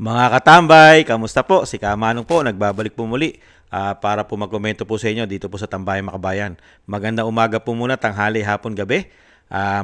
Mga katambay, kamusta po? Si Kamanong po, nagbabalik po muli para po magkomento po sa inyo dito po sa Tambayang Makabayan. Magandang umaga po muna, tanghali, hapon, gabi.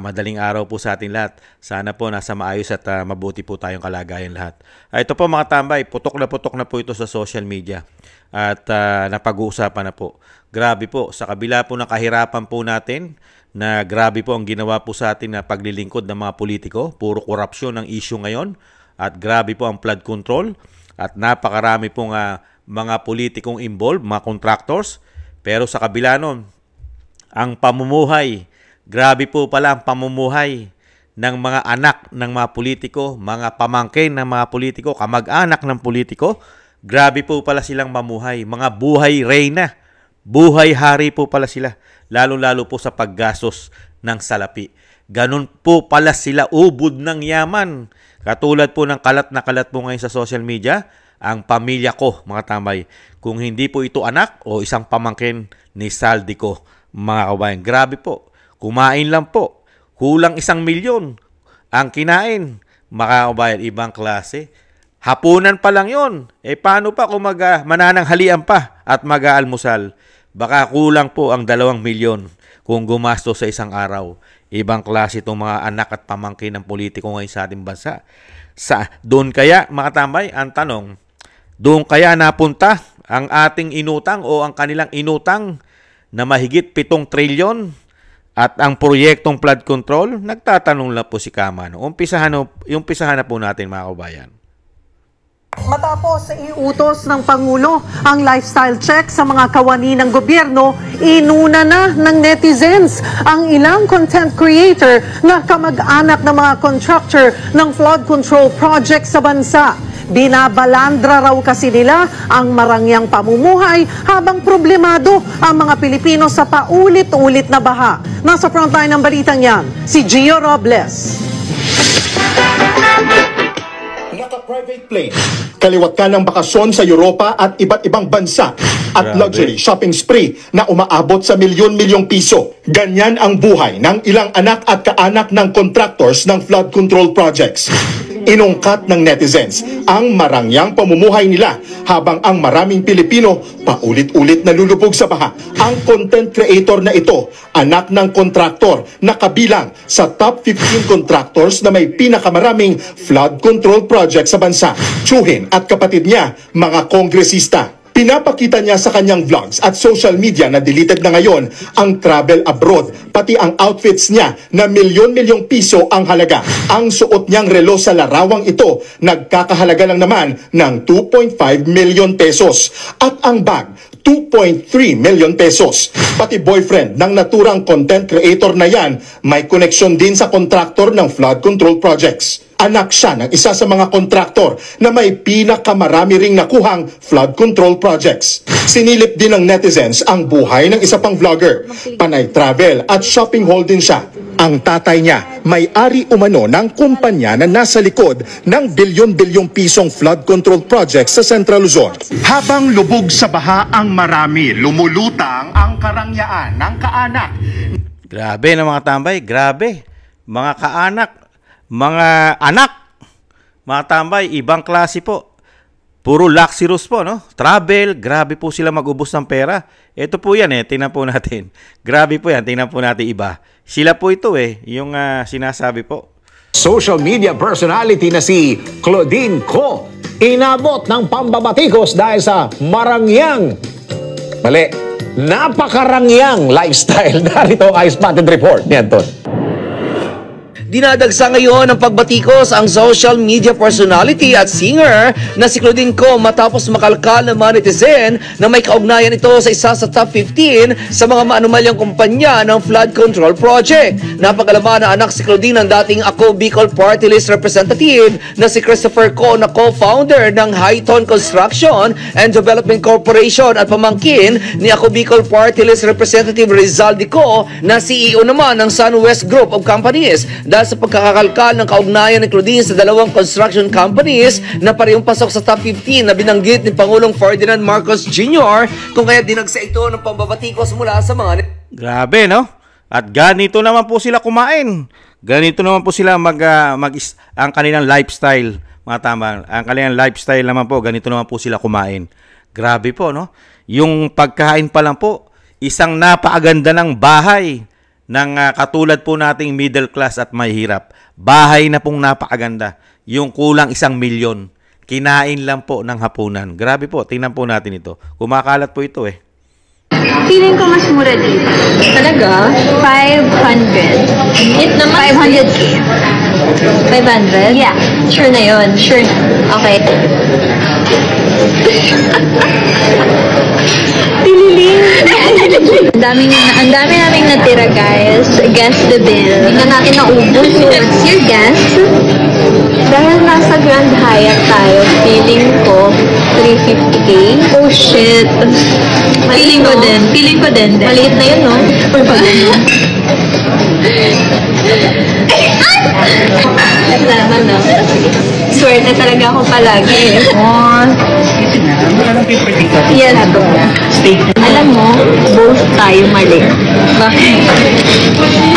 Madaling araw po sa ating lahat. Sana po nasa maayos at mabuti po tayong kalagayan lahat. Ito po mga tambay, putok na po ito sa social media. At napag-uusapan na po. Grabe po, sa kabila po ng kahirapan po natin, na grabe po ang ginawa po sa atin na paglilingkod ng mga politiko. Puro korupsyon ang issue ngayon. At grabe po ang flood control at napakarami pong mga politikong involved, mga contractors. Pero sa kabila nun, ang pamumuhay, grabe po pala ang pamumuhay ng mga anak ng mga politiko, mga pamangkin ng mga politiko, kamag-anak ng politiko. Grabe po pala silang mamuhay, mga buhay reyna, buhay hari po pala sila, lalo-lalo po sa paggastos ng salapi. Ganun po pala sila ubod ng yaman. Katulad po ng kalat na kalat po ngayon sa social media, ang pamilya ko, mga tambay. Kung hindi po ito anak o isang pamangkin ni Saldico, mga kabayan. Grabe po. Kumain lang po. Kulang 1 milyon ang kinain. Mga kabayan, ibang klase. Hapunan pa lang yon. Paano pa kung manananghalian pa at mag-aalmusal? Baka kulang po ang 2 milyon kung gumasto sa isang araw. Ibang klase itong mga anak at pamangkin ng politiko ngayon sa ating bansa. Doon kaya, mga tambay, ang tanong, doon kaya napunta ang ating inutang o ang kanilang inutang na mahigit 7 trilyon at ang proyektong flood control? Nagtatanong lang po si Kamano. Umpisahan na po natin, mga kabayan. Matapos iutos ng Pangulo ang lifestyle check sa mga kawani ng gobyerno, inuna na ng netizens ang ilang content creator na kamag-anak ng mga contractor ng flood control project sa bansa. Binabalandra raw kasi nila ang marangyang pamumuhay habang problemado ang mga Pilipino sa paulit-ulit na baha. Nasa frontline ng balitang yan, si Gio Robles. Naka-private plane, kaliwat ka ng bakasyon sa Europa at iba't ibang bansa at luxury shopping spree na umaabot sa milyon-milyong piso. Ganyan ang buhay ng ilang anak at kaanak ng contractors ng flood control projects. Inungkat ng netizens ang marangyang pamumuhay nila habang ang maraming Pilipino paulit-ulit nalulubog sa baha. Ang content creator na ito, anak ng kontraktor na kabilang sa top 15 contractors na may pinakamaraming flood control project sa bansa. Tsuhin at kapatid niya, mga kongresista. Pinapakita niya sa kanyang vlogs at social media na deleted na ngayon ang travel abroad, pati ang outfits niya na milyon-milyong piso ang halaga. Ang suot niyang relo sa larawang ito, nagkakahalaga lang naman ng 2.5 million pesos. At ang bag, 2.3 million pesos. Pati boyfriend ng naturang content creator na yan, may koneksyon din sa kontraktor ng flood control projects. Anak siya ng isa sa mga kontraktor na may pinakamarami ring nakuhang flood control projects. Sinilip din ng netizens ang buhay ng isa pang vlogger. Panay travel at shopping haul din siya. Ang tatay niya, may-ari umano ng kumpanya na nasa likod ng bilyon-bilyong pisong flood control projects sa Central Luzon. Habang lubog sa baha ang marami, lumulutang ang karangyaan ng kaanak. Grabe na mga tambay, grabe. Mga kaanak, mga anak, mga tambay, ibang klase po. Puro luxurious po, no? Travel, grabe po sila mag-ubos ng pera. Ito po yan tingnan po natin. Grabe po yan, tingnan po natin iba. Sila po ito yung sinasabi po. Social media personality na si Claudine Co. Inabot ng pambabatikos dahil sa napakarangyang lifestyle. Narito ang Ice Mountain Report ni Anton. Dinadagsa ngayon ng pagbatikos ang social media personality at singer na si Claudine Co matapos makalkal ng mga netizen na may kaugnayan ito sa isa sa top 15 sa mga maanumalyang kumpanya ng flood control project. Napag-alaman na anak si Claudine ng dating Ako Bicol Party List representative na si Christopher Co na co-founder ng Highton Construction and Development Corporation at pamangkin ni Ako Bicol Party List representative Rizaldi Co na CEO naman ng SunWest Group of Companies. Dahil sa pagkakakalkal ng kaugnayan ni Claudine sa dalawang construction companies na parehong pasok sa top 15 na binanggit ni Pangulong Ferdinand Marcos Jr. kung kaya dinagsa ito ng pambabatikos mula sa mga... Grabe, no? At ganito naman po sila kumain. Ganito naman po sila ang kanilang lifestyle. mga tama. Ang kanilang lifestyle naman po, ganito naman po sila kumain. Grabe po, no? Yung pagkain pa lang po, isang napakaganda ng bahay ng katulad po nating middle class at mahihirap. Bahay na pong napakaganda. Yung kulang 1 milyon. Kinain lang po ng hapunan. Grabe po, tingnan po natin ito. Kumakalat po ito eh. Feeling ko mas mura dito. Talaga? 500. It naman 500K. 500? Yeah. Sure na yun? Sure na. Okay. Tililing. Ang dami naming natira, guys. Guess the bill. Hindi na natin naubos. What's your guess? Dahil nasa Grand Hyatt tayo, feeling ko 350K. Oh, shit. Feeling ko din. Feeling ko din. Maliit na yun, no? Ito naman, no? Swerte talaga ako palagi. Yan to. Alam mo, both tayo mali. Bakit?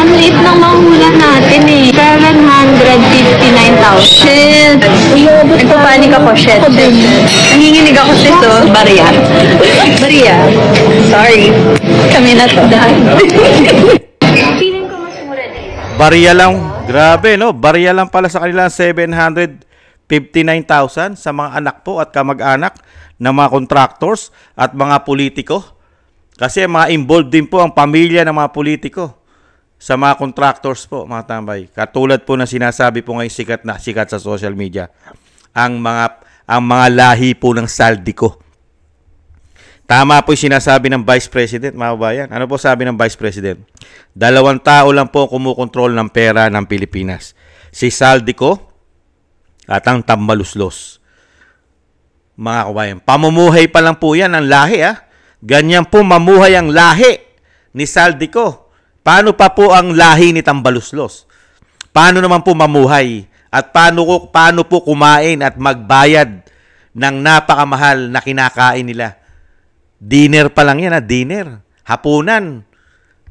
Ang liit ng mahula natin eh. 759,000. Shit! Nagpapanik ako, shit. Nanginginig ako, sis, oh. Baria. Baria. Sorry. Kami na to. Feeling ko mas mura din. Barya lang. Grabe, no? Barya lang pala sa kanila 759,000 sa mga anak po at kamag-anak ng mga contractors at mga politiko. Kasi mga involved din po ang pamilya ng mga politiko sa mga contractors po, mga tambay. Katulad po na sinasabi po ngayon sikat sa social media. Ang mga lahi po ng Saldico. Tama po yung sinasabi ng Vice President, mga kabayan. Ano po sabi ng Vice President? 2 tao lang po kumukontrol ng pera ng Pilipinas. Si Saldico at ang Tambaluslos. Mga kabayan, pamumuhay pa lang po yan ang lahi. Ganyan po mamuhay ang lahi ni Saldico. Paano pa po ang lahi ni Tambaluslos? Paano naman po mamuhay? At paano po kumain at magbayad ng napakamahal na kinakain nila? Dinner pa lang yan, dinner. Hapunan.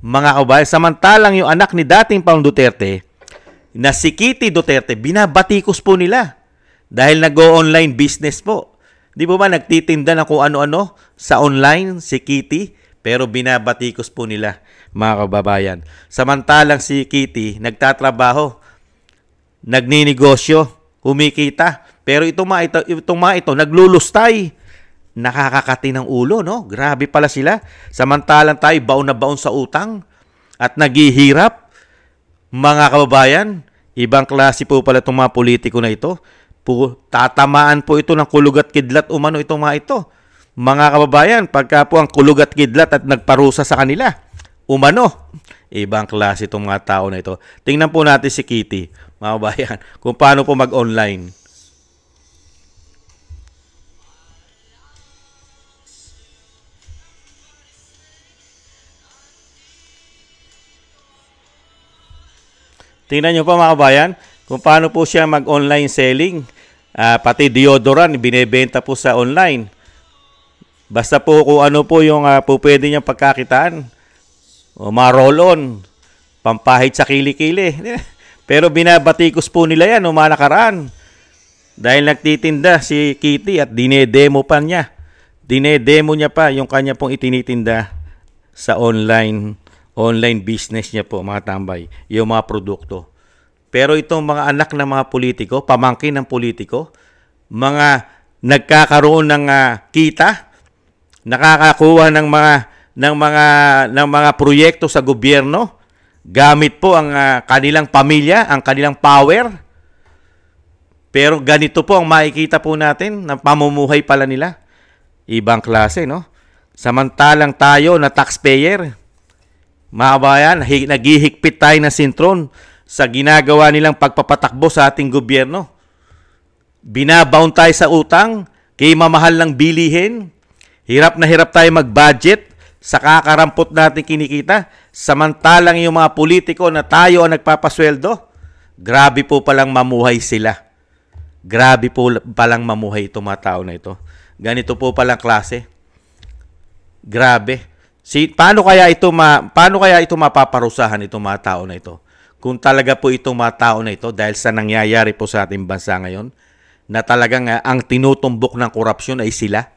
Mga kabayan, samantalang yung anak ni dating Pangulong Duterte, na si Kitty Duterte, binabatikos po nila. Dahil nag-o-online business po. Di ba nagtitinda ng kung ano-ano sa online si Kitty, pero binabatikos po nila, mga kababayan. Samantalang si Kitty, nagtatrabaho, nagninegosyo, humikita. Pero itong mga ito naglulustay. Nakakakati ng ulo, no? Grabe pala sila. Samantalang tayo baon na baon sa utang at naghihirap. Mga kababayan, ibang klase po pala itong mga politiko na ito. Tatamaan po ito ng kulugat kidlat umano itong mga ito. Mga kababayan, pagka po ang kulugat kidlat at nagparusa sa kanila, umano, ibang klase itong mga tao na ito. Tingnan po natin si Kitty, mga kababayan, kung paano po mag-online. Tingnan nyo pa, mga kabayan, kung paano po siya mag-online selling. Pati deodorant, binebenta po sa online. Basta po kung ano po yung pwede niyang pagkakitaan. O mga roll-on, pampahid sa kilikili. Pero binabatikos po nila yan, mga nakaraan. Dahil nagtitinda si Kitty at dinedemo pa niya. Dinedemo niya pa yung kanya pong itinitinda sa online business niya po, mga tambay, yung mga produkto. Pero itong mga anak ng mga politiko, pamangkin ng politiko, mga nagkakaroon ng kita, nakakakuha ng mga proyekto sa gobyerno, gamit po ang kanilang pamilya, ang kanilang power. Pero ganito po ang makikita po natin ng pamumuhay pala nila. Ibang klase, no? Samantalang tayo na taxpayer, mga kabayan, naghihigpit tayo ng sintron sa ginagawa nilang pagpapatakbo sa ating gobyerno. Binabound tayo sa utang, kay mamahal ng bilihin. Hirap na hirap tayo mag-budget sa kakarampot natin kinikita. Samantalang yung mga politiko na tayo ang nagpapasweldo, grabe po palang mamuhay sila. Grabe po palang mamuhay itong mga tao na ito. Ganito po palang klase. Grabe. Paano kaya ito mapaparusahan itong mga tao na ito? Kung talaga po itong mga tao na ito, dahil sa nangyayari po sa ating bansa ngayon, na talagang ang tinutumbok ng korupsyon ay sila.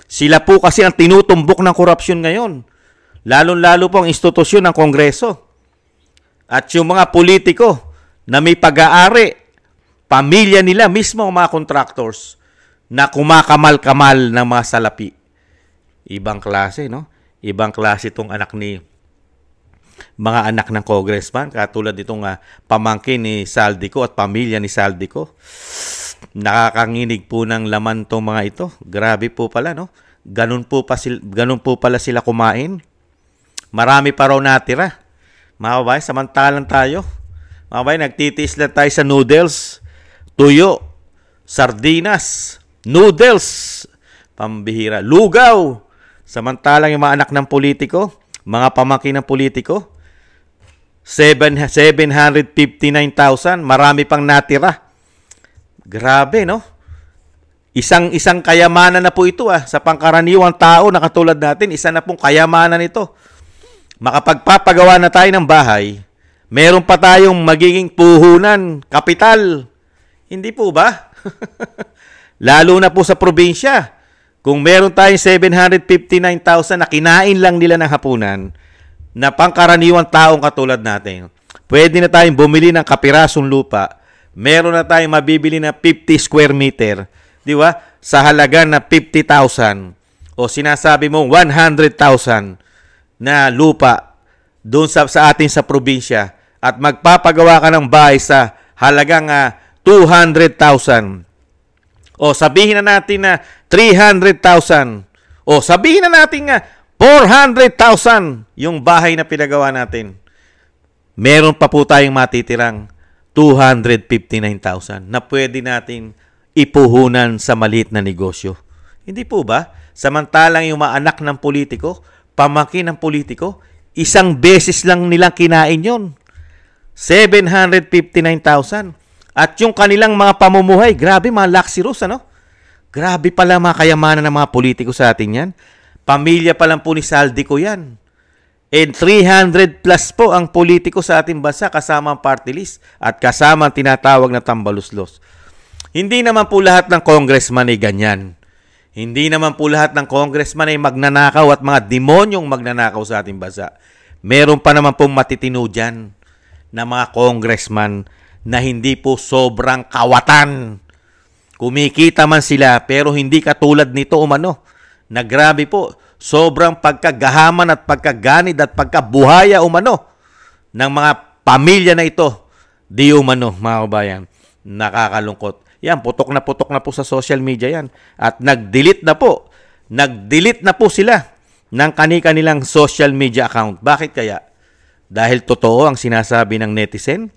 Sila po kasi ang tinutumbok ng korupsyon ngayon. Lalo-lalo po ang institusyon ng Kongreso. At yung mga politiko na may pag-aari, pamilya nila mismo ang mga contractors na kumakamal-kamal ng mga salapi. Ibang klase, no? Ibang klase itong mga anak ng congressman, katulad itong pamangkin ni Saldico at pamilya ni Saldico. Nakakanginig po ng laman itong mga ito. Grabe po pala, no? Ganun po pala sila kumain. Marami pa raw natira. Mga kabayan, samantalang tayo. Mga kabayan, nagtitiis lang tayo sa noodles, tuyo, sardinas, noodles, pambihira, lugaw. Samantalang yung mga anak ng politiko, mga pamangkin ng politiko, 759,000, marami pang natira. Grabe, no? Isang kayamanan na po ito sa pangkaraniwang tao na katulad natin, isa na pong kayamanan ito. Makapagpapagawa na tayo ng bahay, meron pa tayong magiging puhunan, kapital. Hindi po ba? Lalo na po sa probinsya. Kung meron tayong 759,000 na kinain lang nila ng hapunan, na pangkaraniwang taong katulad natin, pwede na tayong bumili ng kapirasong lupa, meron na tayong mabibili na 50 square meter, di ba? Sa halaga na 50,000 o sinasabi mo 100,000 na lupa doon sa atin sa probinsya at magpapagawa ka ng bahay sa halagang 200,000 o sabihin na natin na 300,000 o sabihin na natin 400,000 yung bahay na pinagawa natin. Meron pa po tayong matitirang 259,000 na pwede natin ipuhunan sa maliit na negosyo. Hindi po ba? Samantalang yung mga anak ng politiko, pamangkin ng politiko, isang beses lang nilang kinain yon. 759,000. At yung kanilang mga pamumuhay, grabe, mga luxurious, ano? Grabe pala mga kayamanan ng mga politiko sa atin yan. Pamilya pa lang po ni Saldico yan. And 300 plus po ang politiko sa ating bansa kasama ang party list at kasama ang tinatawag na tambaluslos. Hindi naman po lahat ng congressman ay ganyan. Hindi naman po lahat ng congressman ay magnanakaw at mga demonyong magnanakaw sa ating bansa. Meron pa naman pong matitino dyan na mga congressman na hindi po sobrang kawatan. Kumikita man sila pero hindi katulad nito umano. Na grabe po, sobrang pagkagahaman at pagkaganid at pagkabuhaya umano ng mga pamilya na ito. Di umano, mga kabayan. Nakakalungkot. Yan, putok na po sa social media yan. At nag-delete na po. Nag-delete na po sila ng kanilang social media account. Bakit kaya? Dahil totoo ang sinasabi ng netizen.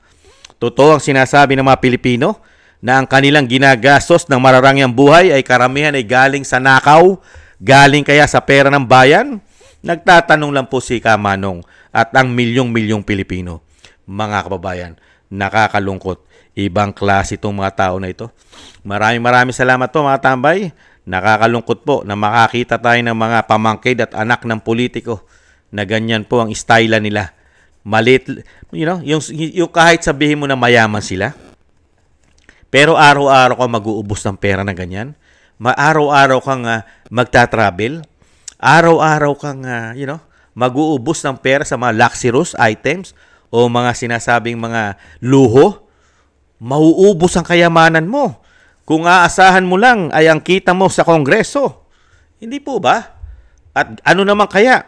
Totoo ang sinasabi ng mga Pilipino na ang kanilang ginagastos ng mararangyang buhay ay karamihan ay galing sa nakaw, galing kaya sa pera ng bayan. Nagtatanong lang po si Kamanong at ang milyong-milyong Pilipino. Mga kababayan, nakakalungkot. Ibang klase itong mga tao na ito. Maraming salamat po mga tambay. Nakakalungkot po na makakita tayo ng mga pamangkid at anak ng politiko na ganyan po ang style nila. Malit, yung kahit sabihin mo na mayaman sila, pero araw-araw ka mag-uubos ng pera na ganyan. Araw-araw kang magta-travel. Araw-araw kang mag-uubos ng pera sa mga luxurious items o mga sinasabing mga luho. Mauubos ang kayamanan mo. Kung aasahan mo lang ay ang kita mo sa Kongreso. Hindi po ba? At ano naman kaya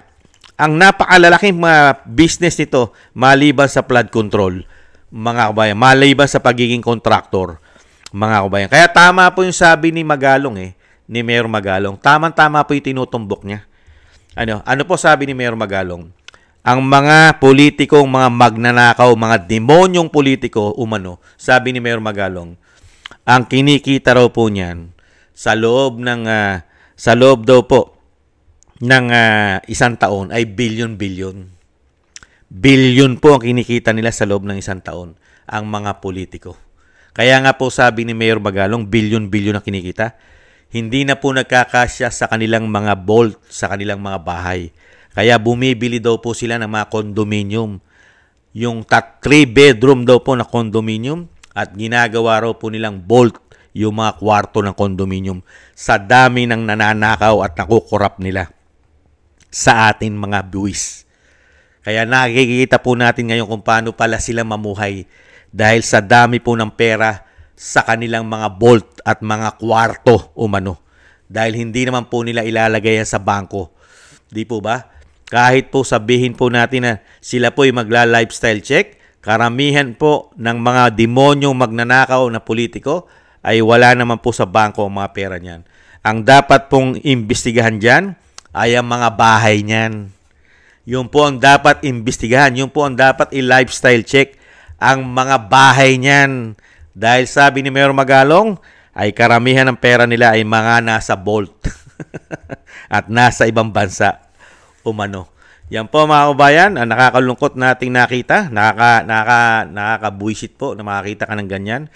ang napakalalaking mga business nito maliban sa flood control, mga kabayan, maliban sa pagiging kontraktor, mga kabayan. Kaya tama po yung sabi ni Magalong ni Mayor Magalong. Tama po yung tinutumbok niya. Ano po sabi ni Mayor Magalong? Ang mga politikong mga magnanakaw, mga demonyong politiko umano, sabi ni Mayor Magalong, ang kinikita raw po niyan sa loob daw po ng isang taon ay bilyon-bilyon. Bilyon po ang kinikita nila sa loob ng isang taon ang mga politiko. Kaya nga po sabi ni Mayor Magalong, bilyon-bilyon ang kinikita. Hindi na po nagkakasya sa kanilang mga vault, sa kanilang mga bahay. Kaya bumibili daw po sila ng mga condominium. Yung 3 bedroom daw po na condominium at ginagawa raw po nilang vault yung mga kwarto ng condominium sa dami ng nananakaw at nakukurap nila sa atin mga buwis. Kaya nakikita po natin ngayon kung paano pala sila mamuhay dahil sa dami po ng pera sa kanilang mga vault at mga kwarto umano. Dahil hindi naman po nila ilalagay yan sa bangko. Di po ba? Kahit po sabihin po natin na sila po ay magla-lifestyle check, karamihan po ng mga demonyong magnanakaw na politiko ay wala naman po sa bangko ang mga pera niyan. Ang dapat pong imbestigahan dyan ay ang mga bahay niyan. Yung po ang dapat imbestigahan. Yung po ang dapat i-lifestyle check ang mga bahay niyan. Dahil sabi ni Mayor Magalong, ay karamihan ng pera nila ay mga nasa vault at nasa ibang bansa umano. Yan po mga kabayan, ang nakakalungkot nating nakita, nakakabuisit po na makakita ka ng ganyan.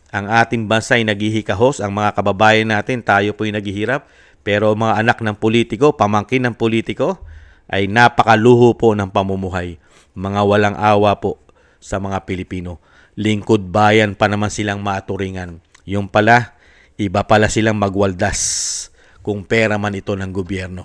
Ang ating bansa ay naghihikahos, ang mga kababayan natin, tayo po ay naghihirap. Pero mga anak ng politiko, pamangkin ng politiko, ay napakaluho po ng pamumuhay. Mga walang awa po sa mga Pilipino. Lingkod bayan pa naman silang maturingan. Yung pala, iba pala silang magwaldas kung pera man ito ng gobyerno.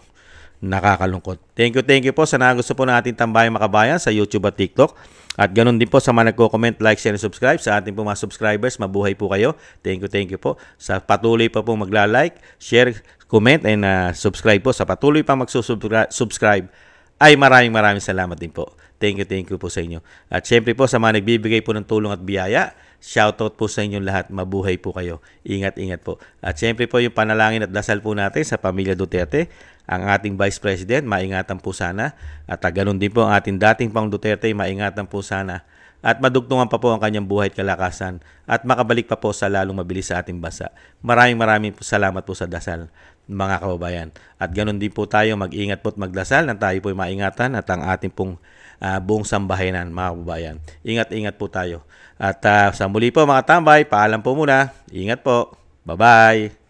Nakakalungkot. Thank you po sa nagusto po ng ating Tambayang Makabayan sa YouTube at TikTok. At ganun din po sa mga nagko-comment, like, share, and subscribe. Sa ating po mga subscribers, mabuhay po kayo. Thank you po. Sa patuloy pa po magla-like, share, comment, and subscribe po. Sa patuloy pa magsusubscribe, ay maraming salamat din po. Thank you po sa inyo. At syempre po sa mga nagbibigay po ng tulong at biyaya, shoutout po sa inyong lahat. Mabuhay po kayo. Ingat po. At syempre po yung panalangin at dasal po natin sa pamilya Duterte, ang ating Vice President, maingatan po sana. At ganun din po ang ating dating Pang Duterte, maingatan po sana. At madugtungan pa po ang kanyang buhay at kalakasan. At makabalik pa po sa lalong mabilis sa ating bansa. Maraming po salamat po sa dasal, mga kababayan. At ganun din po tayo, mag-ingat po at magdasal na tayo po maingatan at ang ating pong buong sambahayan, mga kababayan. Ingat po tayo. At sa muli po mga tambay, paalam po muna. Ingat po. Bye-bye.